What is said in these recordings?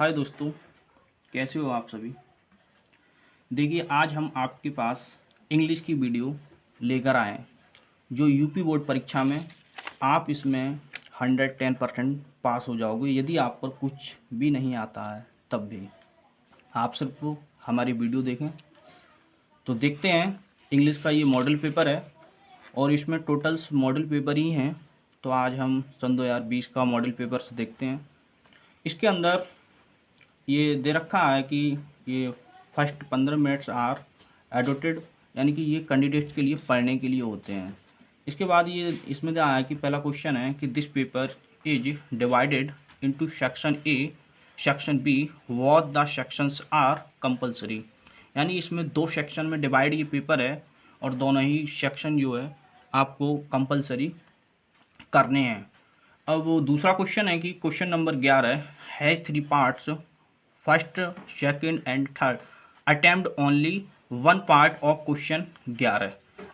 हाय दोस्तों, कैसे हो आप सभी। देखिए, आज हम आपके पास इंग्लिश की वीडियो लेकर आए हैं जो यूपी बोर्ड परीक्षा में आप इसमें 110% पास हो जाओगे। यदि आप पर कुछ भी नहीं आता है तब भी आप सिर्फ हमारी वीडियो देखें। तो देखते हैं, इंग्लिश का ये मॉडल पेपर है और इसमें टोटल्स मॉडल पेपर ही हैं। तो आज हम सन 2020 का मॉडल पेपर से देखते हैं। इसके अंदर ये दे रखा है कि ये फर्स्ट 15 मिनट्स आर एडोटेड, यानी कि ये कैंडिडेट्स के लिए पढ़ने के लिए होते हैं। इसके बाद ये इसमें क्या है कि पहला क्वेश्चन है कि this paper is divided into section A section B what the sections are compulsory. यानी इसमें दो सेक्शन में डिवाइड ये पेपर है और दोनों ही सेक्शन जो है आपको कंपलसरी करने हैं। अब दूसरा क्वेश्चन है कि question number 11 has 3 parts, first second and third, attempt only one part of question 11।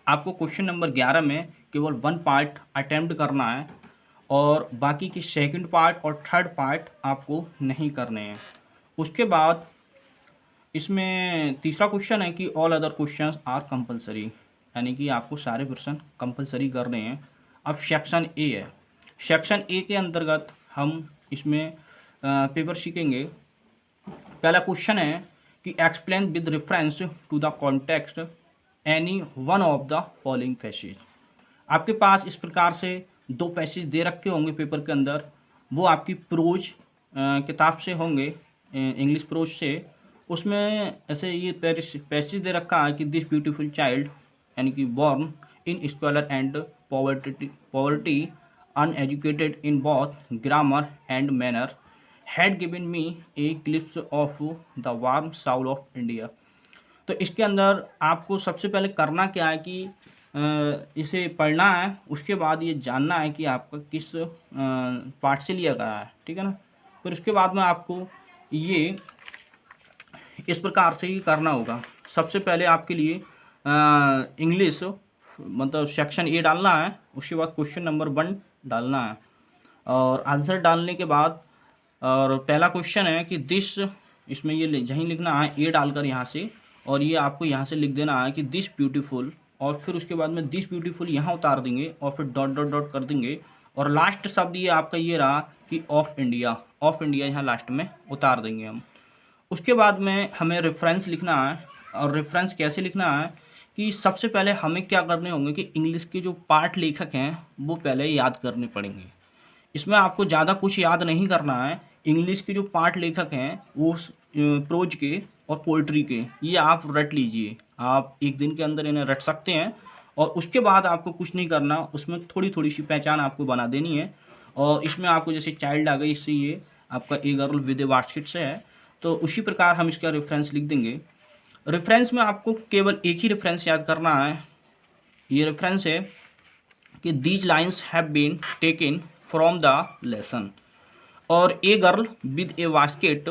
आपको क्वेश्चन नंबर 11 में केवल वन पार्ट अटेम्प्ट करना है और बाकी के सेकंड पार्ट और थर्ड पार्ट आपको नहीं करने हैं। उसके बाद इसमें तीसरा क्वेश्चन है कि all other questions are compulsory, यानी कि आपको सारे प्रश्न कंपलसरी करने हैं। अब सेक्शन ए है, सेक्शन ए के अंतर्गत हम इसमें पेपर सीखेंगे। पहला क्वेश्चन है कि explain with reference to the context any one of the following passage. आपके पास इस प्रकार से दो पैसेज दे रखे होंगे पेपर के अंदर, वो आपकी प्रोज किताब से होंगे, इंग्लिश प्रोज से। उसमें ऐसे ये पैसेज दे रखा है कि दिस ब्यूटीफुल चाइल्ड, यानी कि born in squalor and poverty uneducated in both grammar and manner had given me a glimpse of the warm south of India. तो इसके अंदर आपको सबसे पहले करना क्या है कि इसे पढ़ना है, उसके बाद ये जानना है कि आपका किस पार्ट से लिया गया है, ठीक है ना। फिर उसके बाद में आपको ये इस प्रकार से ही करना होगा। सबसे पहले आपके लिए इंग्लिश मतलब सेक्शन ए डालना है, उसके बाद क्वेश्चन नंबर 1 डालना है और आंसर डालने के बाद और पहला क्वेश्चन है कि दिस, इसमें ये यहीं लिखना है ए डालकर यहाँ से, और ये आपको यहाँ से लिख देना है कि दिस ब्यूटीफुल, और फिर उसके बाद में दिस ब्यूटीफुल यहाँ उतार देंगे और फिर डॉट डॉट डॉट कर देंगे और लास्ट शब्द ये आपका ये रहा कि ऑफ इंडिया, ऑफ इंडिया यहाँ लास्ट में उतार देंगे हम। उसके बाद में हमें रेफरेंस लिखना है, और रेफरेंस कैसे लिखना है कि सबसे पहले हमें क्या करने होंगे कि इंग्लिश के जो पाठ लेखक हैं वो पहले याद करने पड़ेंगे। इसमें आपको ज़्यादा कुछ याद नहीं करना है। इंग्लिश के जो पाठ लेखक हैं वो प्रोज के और पोइट्री के, ये आप रट लीजिए। आप एक दिन के अंदर इन्हें रट सकते हैं और उसके बाद आपको कुछ नहीं करना, उसमें थोड़ी थोड़ी सी पहचान आपको बना देनी है। और इसमें आपको जैसे चाइल्ड आ गई, इससे ये आपका ए गर्ल विद ए बास्केट से है, तो उसी प्रकार हम इसका रेफरेंस लिख देंगे। रेफरेंस में आपको केवल एक ही रेफरेंस याद करना है। ये रेफरेंस है कि these lines have been taken from the lesson और a girl with a basket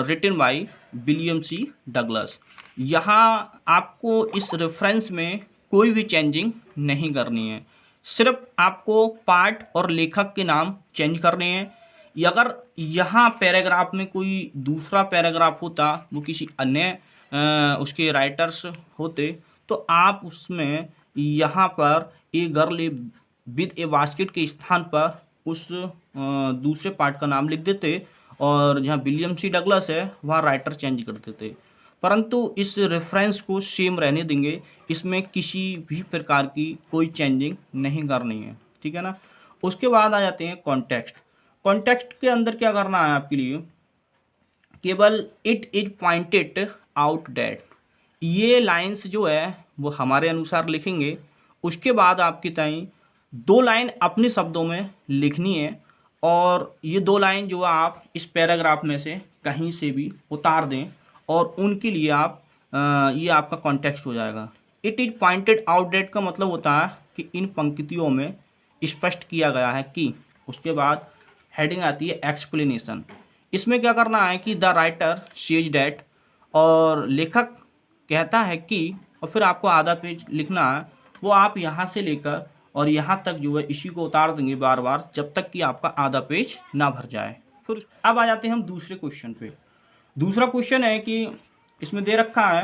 written by William C Douglas. यहाँ आपको इस रेफरेंस में कोई भी चेंजिंग नहीं करनी है, सिर्फ आपको पार्ट और लेखक के नाम चेंज करने हैं। अगर यहाँ पैराग्राफ में कोई दूसरा पैराग्राफ होता, वो किसी अन्य उसके राइटर्स होते, तो आप उसमें यहाँ पर ए गर्ल विद ए बास्केट के स्थान पर उस दूसरे पार्ट का नाम लिख देते और जहाँ विलियम सी डगलस है वहाँ राइटर चेंज कर देते। परंतु इस रेफरेंस को सेम रहने देंगे, इसमें किसी भी प्रकार की कोई चेंजिंग नहीं करनी है, ठीक है ना। उसके बाद आ जाते हैं कॉन्टेक्स्ट। कॉन्टेक्स्ट के अंदर क्या करना है आपके लिए, केवल it is pointed out that, ये लाइंस जो है वो हमारे अनुसार लिखेंगे। उसके बाद आपकी ताई 2 लाइन अपने शब्दों में लिखनी है और ये 2 लाइन जो आप इस पैराग्राफ में से कहीं से भी उतार दें और उनके लिए आप ये आपका कॉन्टेक्स्ट हो जाएगा। It is pointed out that का मतलब होता है कि इन पंक्तियों में स्पष्ट किया गया है कि। उसके बाद हेडिंग आती है एक्सप्लेनेशन। इसमें क्या करना है कि द राइटर सेज डैट, और लेखक कहता है कि, और फिर आपको आधा पेज लिखना है। वो आप यहाँ से लेकर और यहाँ तक जो है इसी को उतार देंगे बार बार जब तक कि आपका आधा पेज ना भर जाए। फिर अब आ जाते हैं हम दूसरे क्वेश्चन पे। दूसरा क्वेश्चन है कि इसमें दे रखा है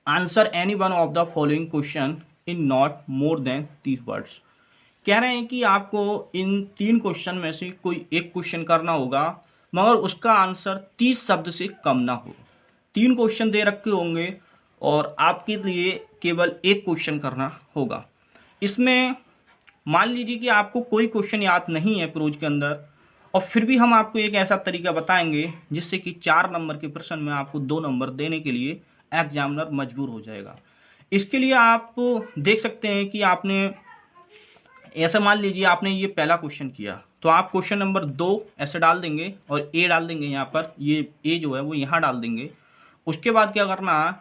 answer any one of the following question in not more than 30 words. कह रहे हैं कि आपको इन 3 क्वेश्चन में से कोई एक क्वेश्चन करना होगा मगर उसका आंसर 30 शब्द से कम ना हो। 3 क्वेश्चन दे रखे होंगे और आपके लिए केवल एक क्वेश्चन करना होगा। इसमें मान लीजिए कि आपको कोई क्वेश्चन याद नहीं है प्रोज के अंदर और फिर भी हम आपको एक ऐसा तरीका बताएंगे जिससे कि 4 नंबर के प्रश्न में आपको 2 नंबर देने के लिए एग्जामिनर मजबूर हो जाएगा। इसके लिए आप देख सकते हैं कि आपने ऐसा मान लीजिए आपने ये पहला क्वेश्चन किया तो आप क्वेश्चन नंबर 2 ऐसे डाल देंगे और ए डाल देंगे यहाँ पर, ये ए जो है वो यहाँ डाल देंगे। उसके बाद क्या करना है,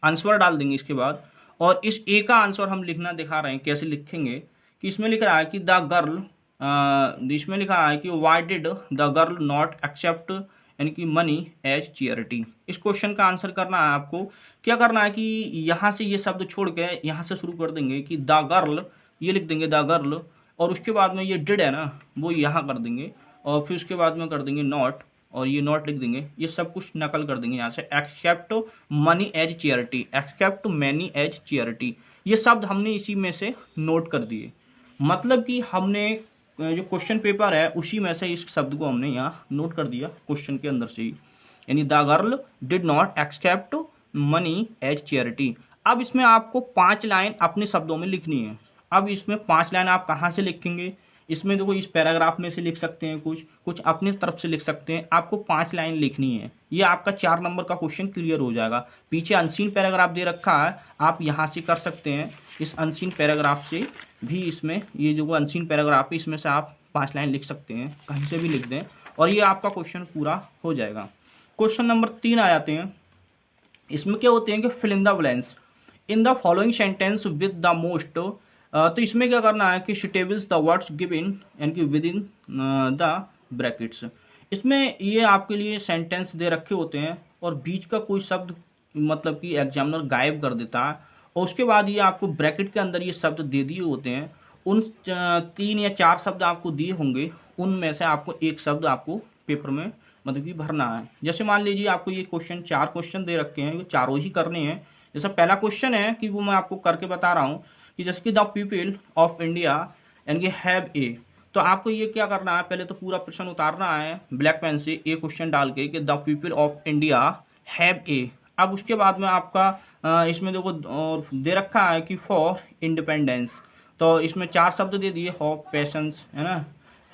आंसर डाल देंगे इसके बाद। और इस ए का आंसर हम लिखना दिखा रहे हैं, कैसे लिखेंगे कि इसमें लिख रहा है कि द गर्ल, इसमें लिखा है कि why did the girl not accept यानी कि मनी एज चैरिटी। इस क्वेश्चन का आंसर करना है आपको। क्या करना है कि यहाँ से ये शब्द छोड़ के यहाँ से शुरू कर देंगे कि द गर्ल, ये लिख देंगे द गर्ल, और उसके बाद में ये डिड है ना वो यहाँ कर देंगे और फिर उसके बाद में कर देंगे नॉट और ये नॉट लिख देंगे। ये सब कुछ नकल कर देंगे यहाँ से। Accept money as charity, accept money as charity, ये शब्द हमने इसी में से नोट कर दिए। मतलब कि हमने जो क्वेश्चन पेपर है उसी में से इस शब्द को हमने यहाँ नोट कर दिया क्वेश्चन के अंदर से ही, यानी the girl did not accept money as charity. अब इसमें आपको 5 लाइन अपने शब्दों में लिखनी है। अब इसमें 5 लाइन आप कहाँ से लिखेंगे, इसमें देखो इस पैराग्राफ में से लिख सकते हैं, कुछ अपने तरफ से लिख सकते हैं। आपको 5 लाइन लिखनी है, ये आपका 4 नंबर का क्वेश्चन क्लियर हो जाएगा। पीछे अनसीन पैराग्राफ दे रखा है, आप यहाँ से कर सकते हैं, इस अनसीन पैराग्राफ से भी, इसमें ये जो अनसीन पैराग्राफ है इसमें से आप 5 लाइन लिख सकते हैं, कहीं से भी लिख दें और ये आपका क्वेश्चन पूरा हो जाएगा। क्वेश्चन नंबर 3 आ जाते हैं। इसमें क्या होते हैं कि fill in the blanks in the following sentence with the most. तो इसमें क्या करना है कि सुटेबल्स द वर्ड्स गिवन यानी कि विद इन द ब्रैकेट्स। इसमें ये आपके लिए सेंटेंस दे रखे होते हैं और बीच का कोई शब्द मतलब कि एग्जामिनर गायब कर देता है और उसके बाद ये आपको ब्रैकेट के अंदर ये शब्द दे दिए होते हैं। उन 3 या 4 शब्द आपको दिए होंगे, उनमें से आपको एक शब्द आपको पेपर में मतलब कि भरना है। जैसे मान लीजिए आपको ये क्वेश्चन 4 क्वेश्चन दे रखे हैं, वो चारों ही करने हैं। जैसा पहला क्वेश्चन है कि वो मैं आपको करके बता रहा हूँ कि जैसे कि द पीपल ऑफ इंडिया यानी कि हैव ए। तो आपको ये क्या करना है, पहले तो पूरा प्रश्न उतारना है ब्लैक पेन से, ए क्वेश्चन डाल के कि the people of India have a. अब उसके बाद में आपका इसमें देखो दे रखा है कि फॉर इंडिपेंडेंस, तो इसमें 4 शब्द दे दिए, होप, पैशंस, है ना,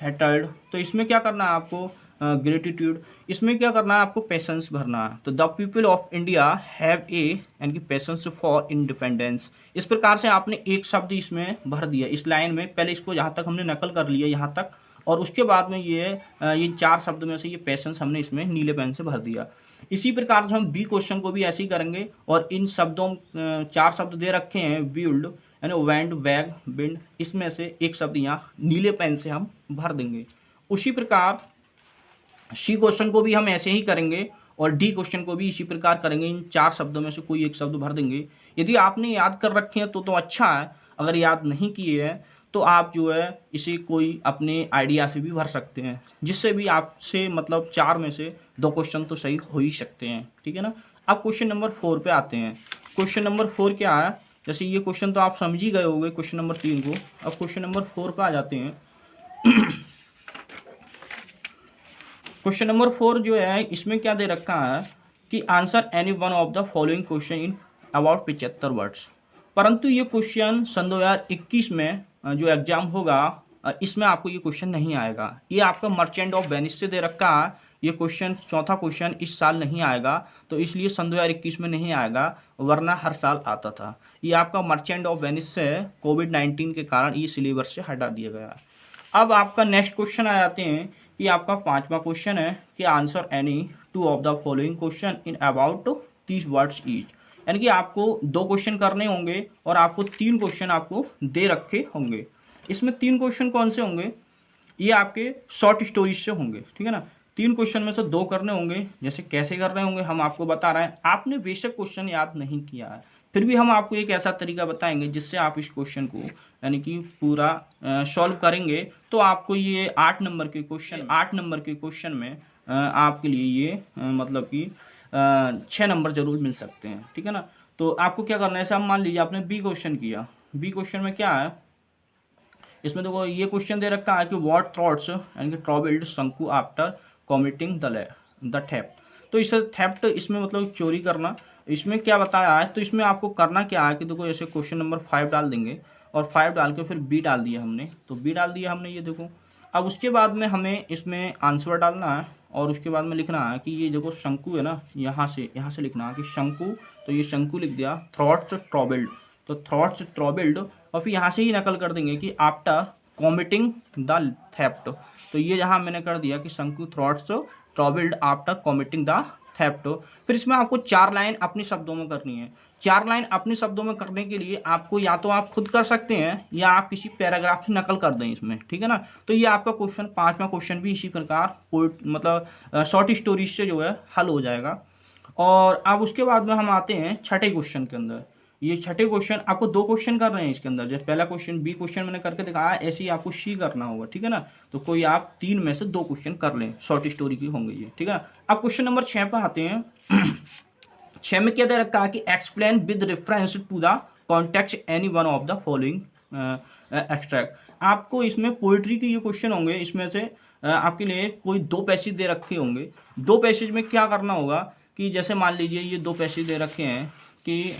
हेटर्ड। तो इसमें क्या करना है आपको, ग्रेटिट्यूड। इसमें क्या करना है आपको, पैशंस भरना है। तो the people of India have a यानी कि पैशंस फॉर इंडिपेंडेंस। इस प्रकार से आपने एक शब्द इसमें भर दिया इस लाइन में। पहले इसको यहाँ तक हमने नकल कर लिया यहाँ तक, और उसके बाद में ये 4 शब्द में से ये पैशंस हमने इसमें नीले पेन से भर दिया। इसी प्रकार से हम बी क्वेश्चन को भी ऐसे ही करेंगे और इन शब्दों 4 शब्द दे रखे हैं, बिल्ड यानी वेंड, बैग, बिंड, इसमें से एक शब्द यहाँ नीले पेन से हम भर देंगे। उसी प्रकार सी क्वेश्चन को भी हम ऐसे ही करेंगे और डी क्वेश्चन को भी इसी प्रकार करेंगे। इन 4 शब्दों में से कोई एक शब्द भर देंगे। यदि आपने याद कर रखे हैं तो अच्छा है, अगर याद नहीं किए हैं तो आप जो है इसे कोई अपने आइडिया से भी भर सकते हैं, जिससे भी आपसे मतलब 4 में से 2 क्वेश्चन तो सही हो ही सकते हैं, ठीक है ना। अब क्वेश्चन नंबर 4 पे आते हैं। क्वेश्चन नंबर 4 क्या है, जैसे ये क्वेश्चन तो आप समझ ही गए होंगे क्वेश्चन नंबर 3 को। अब क्वेश्चन नंबर 4 पे आ जाते हैं। क्वेश्चन नंबर 4 जो है इसमें क्या दे रखा है कि answer any one of the following question in about 75 words. परंतु ये क्वेश्चन सन 2021 में जो एग्जाम होगा इसमें आपको ये क्वेश्चन नहीं आएगा। ये आपका मर्चेंट ऑफ वेनिस से दे रखा है। ये क्वेश्चन चौथा क्वेश्चन इस साल नहीं आएगा, तो इसलिए सन 2021 में नहीं आएगा, वरना हर साल आता था। ये आपका मर्चेंट ऑफ वेनिस से कोविड-19 के कारण ये सिलेबस से हटा दिया गया। अब आपका नेक्स्ट क्वेश्चन आ जाते हैं कि आपका 5वां क्वेश्चन है कि answer any 2 of the following question in about 30 words each. यानी कि आपको 2 क्वेश्चन करने होंगे और आपको 3 क्वेश्चन आपको दे रखे होंगे। इसमें 3 क्वेश्चन कौन से होंगे, ये आपके शॉर्ट स्टोरीज से होंगे, ठीक है ना। 3 क्वेश्चन में से 2 करने होंगे। जैसे कैसे करने होंगे हम आपको बता रहे हैं। आपने बेशक क्वेश्चन याद नहीं किया है, फिर भी हम आपको एक ऐसा तरीका बताएंगे जिससे आप इस क्वेश्चन को यानी कि पूरा सॉल्व करेंगे, तो आपको ये 8 नंबर के क्वेश्चन में आपके लिए ये मतलब कि 6 नंबर जरूर मिल सकते हैं, ठीक है ना। तो आपको क्या करना है, जैसे आप मान लीजिए आपने बी क्वेश्चन किया, बी क्वेश्चन में क्या है, इसमें देखो ये क्वेश्चन दे रखा है कि व्हाट थ्रॉट्स यानी कि ट्रबल्ड शंकु आफ्टर कॉमिटिंग द थेफ्ट। तो इसे थेफ्ट इसमें मतलब चोरी करना, इसमें क्या बताया है, तो इसमें आपको करना क्या है कि देखो ऐसे क्वेश्चन नंबर 5 डाल देंगे और 5 डाल के फिर बी डाल दिया हमने, तो बी डाल दिया हमने ये देखो। अब उसके बाद में हमें इसमें आंसर डालना है और उसके बाद में लिखना है कि ये देखो शंकु है ना, यहाँ से लिखना है कि शंकु, तो ये शंकु लिख दिया, थ्रॉट्स ट्रबल्ड, तो थ्रॉट्स ट्रबल्ड, और फिर यहाँ से ही नकल कर देंगे कि आफ्टर कॉमिटिंग द थेफ्ट, तो ये जहाँ मैंने कर दिया कि Shanku throats troubled after committing the theft. फिर इसमें आपको 4 लाइन अपने शब्दों में करनी है। 4 लाइन अपने शब्दों में करने के लिए आपको या तो आप खुद कर सकते हैं या आप किसी पैराग्राफ से नकल कर दें इसमें, ठीक है ना। तो ये आपका क्वेश्चन 5वां क्वेश्चन भी इसी प्रकार मतलब शॉर्ट स्टोरीज से जो है हल हो जाएगा। और अब उसके बाद में हम आते हैं छठे क्वेश्चन के अंदर। ये छठे क्वेश्चन आपको 2 क्वेश्चन कर रहे हैं इसके अंदर, जैसे पहला क्वेश्चन बी क्वेश्चन मैंने करके दिखाया, ऐसे ही आपको सी करना होगा, ठीक है ना। तो कोई आप 3 में से 2 क्वेश्चन कर लें, शॉर्ट स्टोरी की होंगे ये, ठीक है ना। अब क्वेश्चन नंबर 6 पर आते हैं। 6 में क्या दे रखा है कि explain with reference to the context any one of the following extract. आपको इसमें पोइट्री के ये क्वेश्चन होंगे, इसमें से आपके लिए कोई 2 पैसेज दे रखे होंगे। 2 पैसेज में क्या करना होगा कि जैसे मान लीजिए ये 2 पैसेज दे रखे हैं कि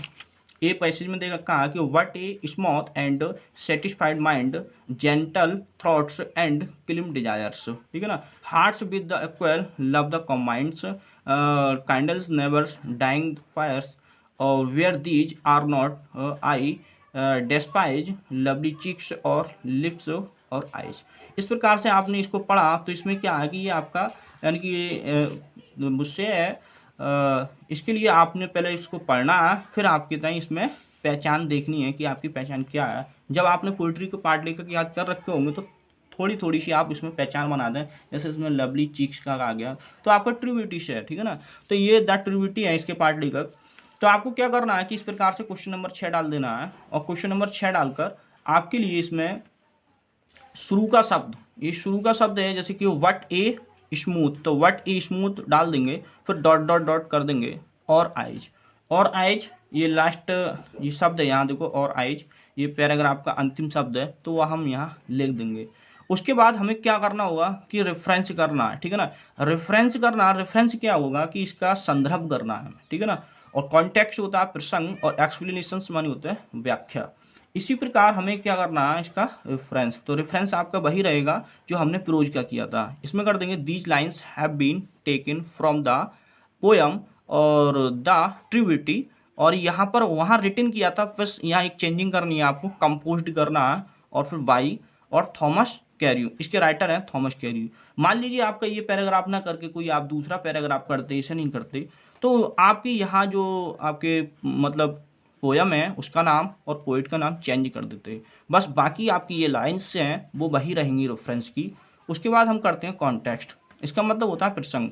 ए पैसेज में दे रखा है कि what a smooth and satisfied mind, gentle thoughts and clean desires, ठीक है ना, hearts with the equal love the कमाइंड्स, कैंडल्स नेवर्स डाइंग फायर्स, और where these are not I despise lovely cheeks और लिप्स और आइज। इस प्रकार से आपने इसको पढ़ा, तो इसमें क्या है कि ये आपका यानी कि मुझसे है, इसके लिए आपने पहले इसको पढ़ना है, फिर आपके ताई इसमें पहचान देखनी है कि आपकी पहचान क्या है। जब आपने पोइट्री को पार्ट लेकर याद कर रखे होंगे तो थोड़ी थोड़ी सी आप इसमें पहचान बना दें, जैसे इसमें लवली चीक्स का आ गया तो आपका ट्रिब्यूटी से है, ठीक है ना। तो ये द ट्रिब्यूटी है इसके पार्ट लेकर। तो आपको क्या करना है कि इस प्रकार से क्वेश्चन नंबर 6 डाल देना है, और क्वेश्चन नंबर 6 डालकर आपके लिए इसमें शुरू का शब्द, ये शुरू का शब्द है जैसे कि व्हाट ए स्मूथ, तो व्हाट ए स्मूथ डाल देंगे, फिर डॉट डॉट डॉट कर देंगे, और आइज ये लास्ट ये शब्द है यहाँ देखो, और आइज ये पैराग्राफ का अंतिम शब्द है, तो वह हम यहाँ लिख देंगे। उसके बाद हमें क्या करना होगा कि रेफरेंस करना है, ठीक है ना। रेफरेंस क्या होगा कि इसका संदर्भ करना है, ठीक है ना। और कॉन्टेक्स्ट होता है प्रसंग, और एक्सप्लेनेशन मानी होता है व्याख्या। इसी प्रकार हमें क्या करना है इसका रेफरेंस, तो रेफरेंस आपका वही रहेगा जो हमने प्रोज का किया था। इसमें कर देंगे these lines have been taken from the poem और द ट्रिब्यूटी, और यहाँ पर वहाँ रिटन किया था, बस यहाँ एक चेंजिंग करनी है आपको, कंपोज्ड करना है, और फिर बाई और थॉमस कैरियो, इसके राइटर हैं थॉमस कैरियो। मान लीजिए आपका ये पैराग्राफ ना करके कोई आप दूसरा पैराग्राफ करते, ऐसे नहीं करते, तो आपकी यहाँ जो आपके मतलब पोयम है उसका नाम और पोइट का नाम चेंज कर देते हैं, बस बाकी आपकी ये लाइन्स हैं वो वही रहेंगी रेफरेंस की। उसके बाद हम करते हैं कॉन्टेक्स्ट, इसका मतलब होता है प्रसंग।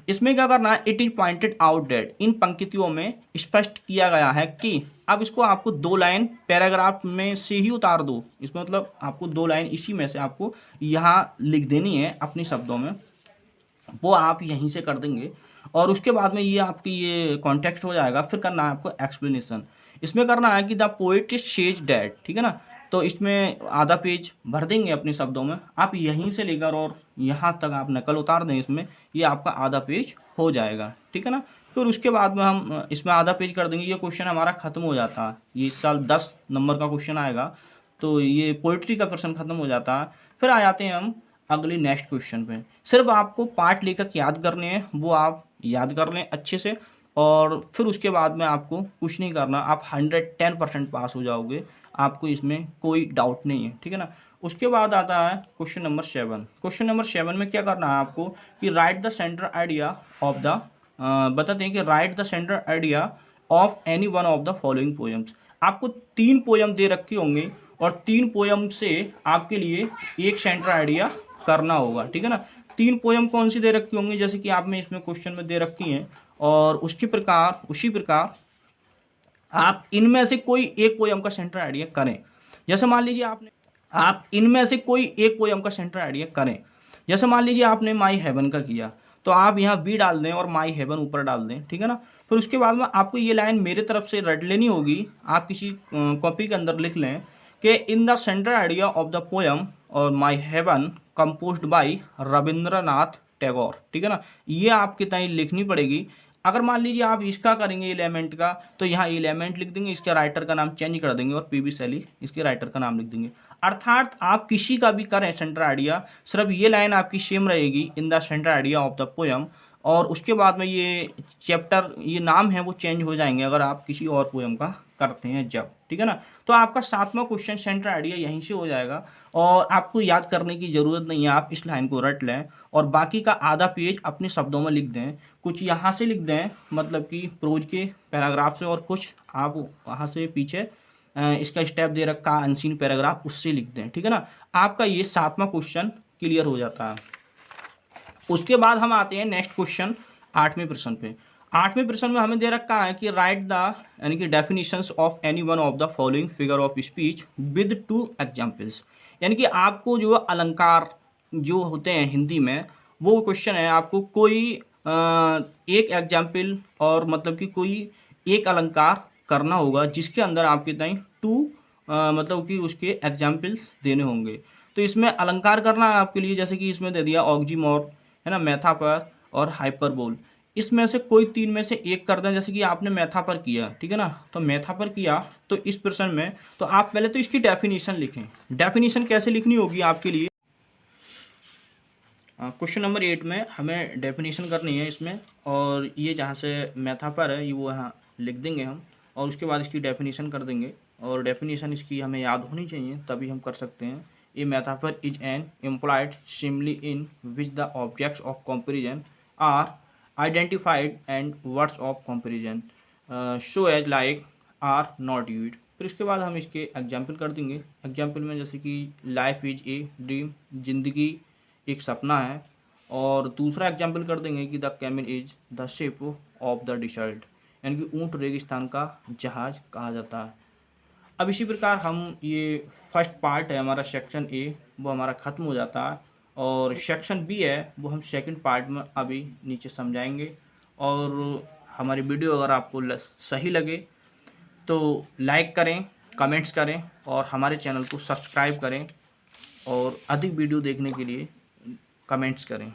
इसमें क्या करना है, it is pointed out that, इन पंक्तियों में स्पष्ट किया गया है कि, अब इसको आपको 2 लाइन पैराग्राफ में से ही उतार दो, इसमें मतलब आपको 2 लाइन इसी में से आपको यहाँ लिख देनी है अपने शब्दों में, वो आप यहीं से कर देंगे, और उसके बाद में ये आपकी ये कॉन्टेक्स्ट हो जाएगा। फिर करना है आपको एक्सप्लेनेशन, इसमें करना है कि द पोएट सेज डैट, ठीक है ना, तो इसमें आधा पेज भर देंगे अपने शब्दों में, आप यहीं से लेकर और यहाँ तक आप नकल उतार दें इसमें, ये आपका आधा पेज हो जाएगा, ठीक है ना। फिर उसके बाद में हम इसमें आधा पेज कर देंगे, ये क्वेश्चन हमारा खत्म हो जाता है, ये इस साल 10 नंबर का क्वेश्चन आएगा, तो ये पोइट्री का प्रश्न खत्म हो जाता है। फिर आ जाते हैं हम अगली नेक्स्ट क्वेश्चन पे। सिर्फ आपको पार्ट लेकर याद करने हैं, वो आप याद कर लें अच्छे से, और फिर उसके बाद में आपको कुछ नहीं करना, आप 110% पास हो जाओगे, आपको इसमें कोई डाउट नहीं है, ठीक है ना। उसके बाद आता है क्वेश्चन नंबर 7। क्वेश्चन नंबर 7 में क्या करना है आपको कि right the centre idea of the, बताते हैं कि right the centre idea of any one of the following poems. आपको 3 पोएम दे रखे होंगे, और 3 पोएम से आपके लिए एक सेंटर आइडिया करना होगा, ठीक है ना। 3 पोएम कौन सी दे रखी होंगी, जैसे कि आपने इसमें क्वेश्चन में दे रखी हैं, और उसी प्रकार आप इनमें से कोई एक पोयम का सेंटर आइडिया करें। जैसे मान लीजिए आप इनमें से कोई एक पोयम का सेंटर आइडिया करें। जैसे मान लीजिए आपने माई हेवन का किया, तो आप यहाँ बी डाल दें और माई हेवन ऊपर डाल दें, ठीक है ना। फिर उसके बाद में आपको ये लाइन मेरे तरफ से रट लेनी होगी, आप किसी कॉपी के अंदर लिख लें कि in the centre idea of the poem और my heaven composed by Rabindranath Tagore, ठीक है ना। ये आपके ताई लिखनी पड़ेगी। अगर मान लीजिए आप इसका करेंगे एलिमेंट का, तो यहाँ एलिमेंट लिख देंगे, इसके राइटर का नाम चेंज कर देंगे और पीबी शैली इसके राइटर का नाम लिख देंगे। अर्थात आप किसी का भी करें सेंटर आइडिया, सिर्फ ये लाइन आपकी सेम रहेगी, इन the centre idea of the poem, और उसके बाद में ये चैप्टर, ये नाम है वो चेंज हो जाएंगे अगर आप किसी और पोयम का करते हैं जब, ठीक है ना। तो आपका 7वां क्वेश्चन सेंटर आइडिया यहीं से हो जाएगा और आपको याद करने की ज़रूरत नहीं है, आप इस लाइन को रट लें और बाकी का आधा पेज अपने शब्दों में लिख दें। कुछ यहाँ से लिख दें, मतलब कि प्रोज के पैराग्राफ से, और कुछ आप वहाँ से पीछे इसका स्टेप दे रखा अनसीन पैराग्राफ, उससे लिख दें, ठीक है ना। आपका ये 7वां क्वेश्चन क्लियर हो जाता है। उसके बाद हम आते हैं नेक्स्ट क्वेश्चन 8वें प्रश्न पे। 8वें प्रश्न में हमें दे रखा है कि राइट द, यानी कि definitions of any one of the following figure of speech with 2 examples. यानी कि आपको जो अलंकार जो होते हैं हिंदी में, वो क्वेश्चन है, आपको कोई एक एग्जाम्पल और मतलब कि कोई एक अलंकार करना होगा जिसके अंदर आपके ताई 2 मतलब कि उसके एग्जाम्पल्स देने होंगे। तो इसमें अलंकार करना है आपके लिए, जैसे कि इसमें दे दिया ऑक्सीमोर, है ना, मेथाफर और हाइपरबोल। इसमें से कोई 3 में से एक कर दें। जैसे कि आपने मेथाफर किया, ठीक है ना, तो मेथाफर किया तो इस प्रश्न में तो आप पहले तो इसकी डेफिनेशन लिखें। डेफिनेशन कैसे लिखनी होगी आपके लिए, क्वेश्चन नंबर 8 में हमें डेफिनेशन करनी है इसमें, और ये जहाँ से मेथाफर है ये वो यहाँ लिख देंगे हम, और उसके बाद इसकी डेफिनेशन कर देंगे। और डेफिनेशन इसकी हमें याद होनी चाहिए तभी हम कर सकते हैं। A metaphor is an employed simile in which the objects of comparison are identified and words of comparison so as like are not used. फिर उसके बाद हम इसके एग्जाम्पल कर देंगे। एग्जाम्पल में जैसे कि लाइफ इज ए ड्रीम, जिंदगी एक सपना है, और दूसरा एग्जाम्पल कर देंगे कि the camel is the ship of the dessert, यानी कि ऊँट रेगिस्तान का जहाज कहा जाता है। अब इसी प्रकार हम ये फर्स्ट पार्ट है हमारा सेक्शन ए, वो हमारा ख़त्म हो जाता है, और सेक्शन बी है वो हम सेकंड पार्ट में अभी नीचे समझाएंगे। और हमारी वीडियो अगर आपको सही लगे तो लाइक करें, कमेंट्स करें और हमारे चैनल को सब्सक्राइब करें, और अधिक वीडियो देखने के लिए कमेंट्स करें।